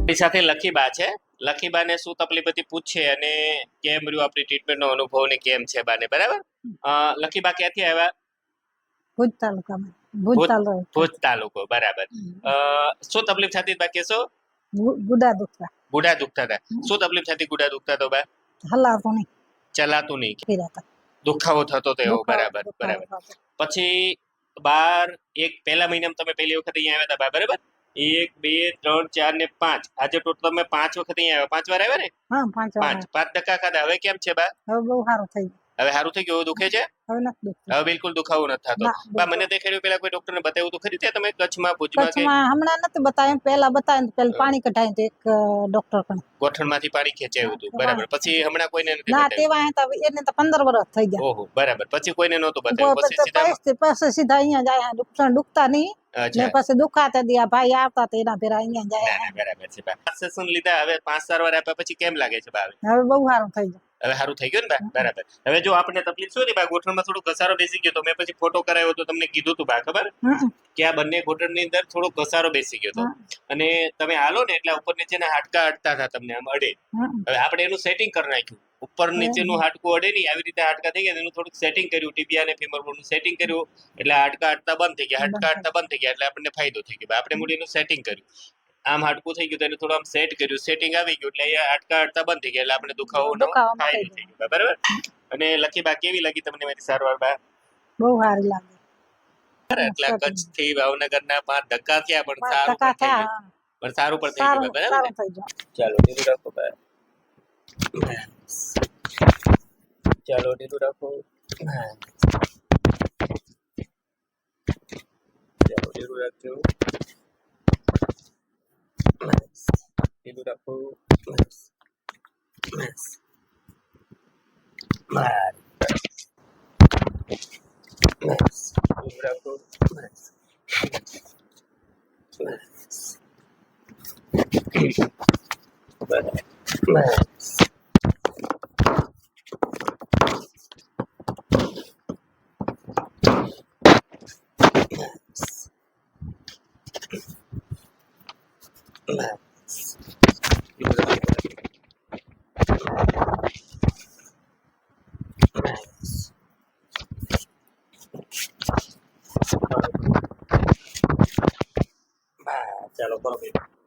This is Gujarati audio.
આપણી સાથે લખીબા છે. લખીબાને શું તકલીફ હતી પૂછે અને કેમ રહ્યું આપણી ટ્રીટમેન્ટનો અનુભવ ને કેમ છે બાને, બરાબર? લખીબા ક્યાંથી આવ્યા? ભુજ તાલુકામાં. ભુજ તાલુકો, બરાબર. શું તકલીફ થતી બા કેશો? ગુડા દુખતા. ગુડા દુખતા હતા. શું તકલીફ થતી ગુડા દુખતા તો બા? હલાતું નહીં. ચલાતું નહીં. ફેરાતા. દુખાવો થતો તો એવો, બરાબર બરાબર. પછી 12 1 પહેલા મહિનામાં તમે પહેલી વખત અહીંયા આવ્યા હતા બા, બરાબર? 1 2 3 4 ને 5, આજે ટોટલ તમે 5 વખત અહીંયા આવ્યા. 5 વાર આવ્યા ને? હા, 5 વાર. 5 ટકા ખાધા. હવે કેમ છે બા? હવે બહુ સારું થઈ ગયું. હવે સારું થઈ ગયું? દુખે છે? હવે નથી દુખતું. હવે બિલકુલ દુખાવો નથી થતો. બા મને દેખાડ્યું પેલા કોઈ ડોક્ટરને બતાવ્યું તો ખરી? તમે કચ્છમાં ભુજમાં કે હમણાં નથી બતાવ્યું, પહેલા બતાવ્યું. પહેલા પાણી કઢાયું તો એક ડોક્ટર કને ગોઠણમાંથી પાણી ખેંચાયું હતું, બરાબર. પછી હમણાં કોઈને નથી ના, બતાવ્યું? તેવા એને તો 15 વર્ષ થઈ ગયા. ઓહો, બરાબર. પછી કોઈને નહોતું બતાવ્યું? પછી સીધા અહીંયા જાય. દુખતા નહીં ને પછી દુખાતા દિયા ભાઈ આવતા તો એના ફેરા અહીંયા જાય. બરાબર છે બા. સેશન લીધા, હવે 5 સારવાર આપ્યા પછી કેમ લાગે છે બા? હવે બહુ સારું થઈ ગયું. હવે સારું થઈ ગયું ને બા? બરાબર. હવે જો આપણને તકલીફ શું હતી બા, ગોઠણમાં થોડો ઘસારો બેસી ગયો તો મેં પછી ફોટો કરાવ્યો તો તમને કીધું હતું બા, ખબર કે આ બંને ઘોટણની અંદર થોડો ઘસારો બેસી ગયો હતો અને તમે હાલો ને એટલે ઉપર નીચેના હાડકા અડતા હતા, તમને આમ અડે. હવે આપણે એનું સેટિંગ કરી નાખ્યું. ઉપર નીચેનું હાડકું અડે નહીં, આવી રીતે હાડકા થઈ ગયા. એનું થોડુંક સેટિંગ કર્યું, ટીબિયા અને ફીમર બોનનું સેટિંગ કર્યું એટલે હાડકા અડતા બંધ થઈ ગયા. હાડકા અડતા બંધ થઈ ગયા એટલે આપણને ફાયદો થઈ ગયો. આપણે મૂડીનું સેટિંગ કર્યું, આમ હાડકું થઈ ગયું તો એને થોડું આમ સેટ કર્યું, સેટિંગ આવી ગયું એટલે અહીંયા હાડકા અડતા બંધ થઈ ગયા એટલે આપણે દુખાવો થાય થઈ ગયો, બરાબર. અને લખીબા કેવી લાગી તમને મારી સારવાર બા? બહુ સારી લાગી. એટલે કચ્છ થી ભાવનગરના 5 ધક્કા થયા પણ સારું પણ થઈ ગયું, બરાબર. ચાલો નીરું રાખો બા. ચાલો નીરું રાખો. ચાલો નીરું રાખજો. નીરું રાખો. ચાલો કરો.